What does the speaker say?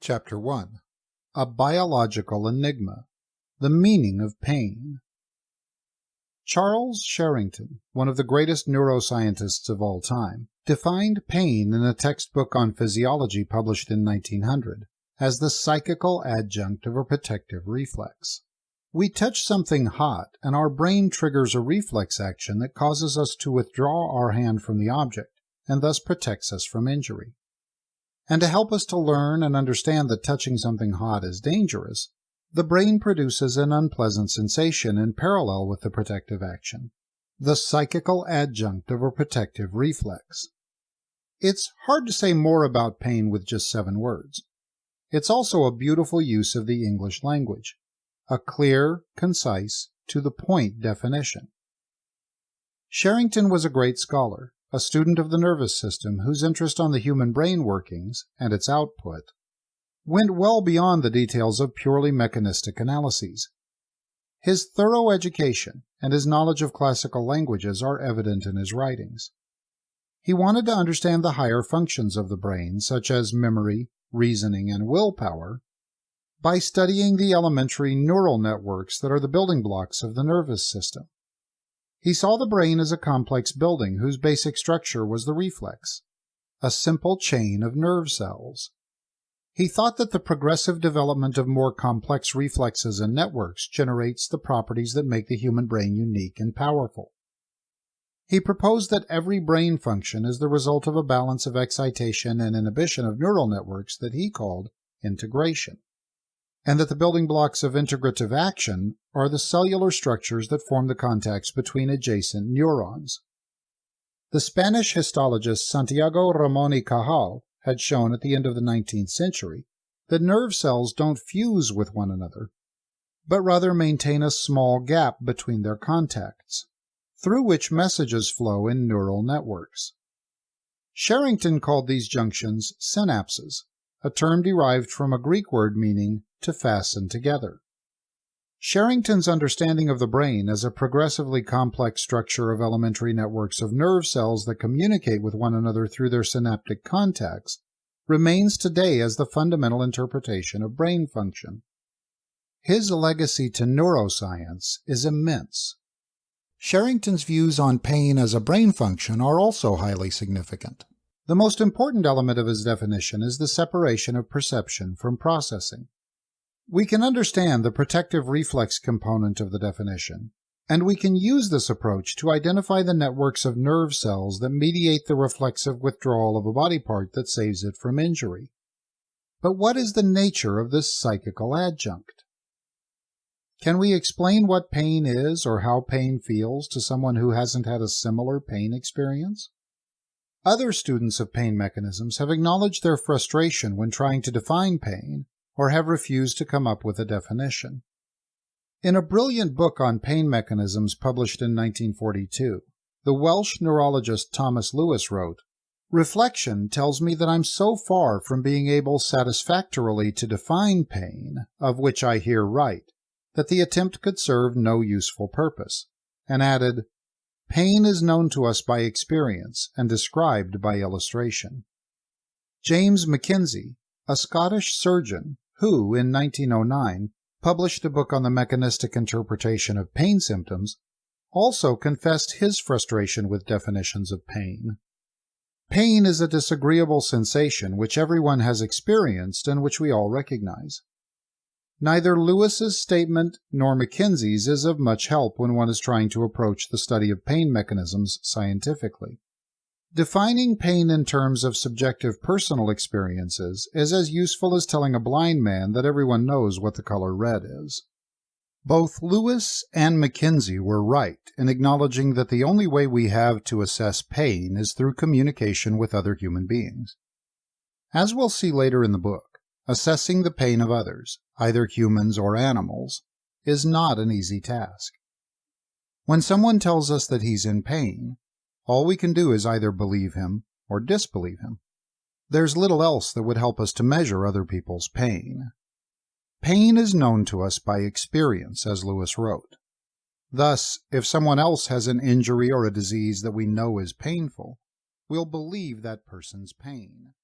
Chapter 1. A Biological Enigma. The Meaning of Pain. Charles Sherrington, one of the greatest neuroscientists of all time, defined pain in a textbook on physiology published in 1900 as the psychical adjunct of a protective reflex. We touch something hot, and our brain triggers a reflex action that causes us to withdraw our hand from the object, and thus protects us from injury. And to help us to learn and understand that touching something hot is dangerous, the brain produces an unpleasant sensation in parallel with the protective action, the psychical adjunct of a protective reflex. It's hard to say more about pain with just 7 words. It's also a beautiful use of the English language, a clear, concise, to-the-point definition. Sherrington was a great scholar, a student of the nervous system whose interest on the human brain workings and its output went well beyond the details of purely mechanistic analyses. His thorough education and his knowledge of classical languages are evident in his writings. He wanted to understand the higher functions of the brain, such as memory, reasoning, and willpower, by studying the elementary neural networks that are the building blocks of the nervous system. He saw the brain as a complex building whose basic structure was the reflex, a simple chain of nerve cells. He thought that the progressive development of more complex reflexes and networks generates the properties that make the human brain unique and powerful. He proposed that every brain function is the result of a balance of excitation and inhibition of neural networks that he called integration, and that the building blocks of integrative action are the cellular structures that form the contacts between adjacent neurons. The Spanish histologist Santiago Ramón y Cajal had shown at the end of the 19th century that nerve cells don't fuse with one another, but rather maintain a small gap between their contacts, through which messages flow in neural networks. Sherrington called these junctions synapses, a term derived from a Greek word meaning to fasten together. Sherrington's understanding of the brain as a progressively complex structure of elementary networks of nerve cells that communicate with one another through their synaptic contacts remains today as the fundamental interpretation of brain function. His legacy to neuroscience is immense. Sherrington's views on pain as a brain function are also highly significant. The most important element of his definition is the separation of perception from processing. We can understand the protective reflex component of the definition, and we can use this approach to identify the networks of nerve cells that mediate the reflexive withdrawal of a body part that saves it from injury. But what is the nature of this psychical adjunct? Can we explain what pain is or how pain feels to someone who hasn't had a similar pain experience? Other students of pain mechanisms have acknowledged their frustration when trying to define pain, or have refused to come up with a definition. In a brilliant book on pain mechanisms published in 1942, the Welsh neurologist Thomas Lewis wrote, "Reflection tells me that I'm so far from being able satisfactorily to define pain, of which I here write, that the attempt could serve no useful purpose," and added, "Pain is known to us by experience and described by illustration." James Mackenzie, a Scottish surgeon, who, in 1909, published a book on the mechanistic interpretation of pain symptoms, also confessed his frustration with definitions of pain. Pain is a disagreeable sensation which everyone has experienced and which we all recognize. Neither Lewis's statement nor Mackenzie's is of much help when one is trying to approach the study of pain mechanisms scientifically. Defining pain in terms of subjective personal experiences is as useful as telling a blind man that everyone knows what the color red is. Both Lewis and Mackenzie were right in acknowledging that the only way we have to assess pain is through communication with other human beings. As we'll see later in the book, assessing the pain of others, either humans or animals, is not an easy task. When someone tells us that he's in pain, all we can do is either believe him or disbelieve him. There's little else that would help us to measure other people's pain. Pain is known to us by experience, as Lewis wrote. Thus, if someone else has an injury or a disease that we know is painful, we'll believe that person's pain.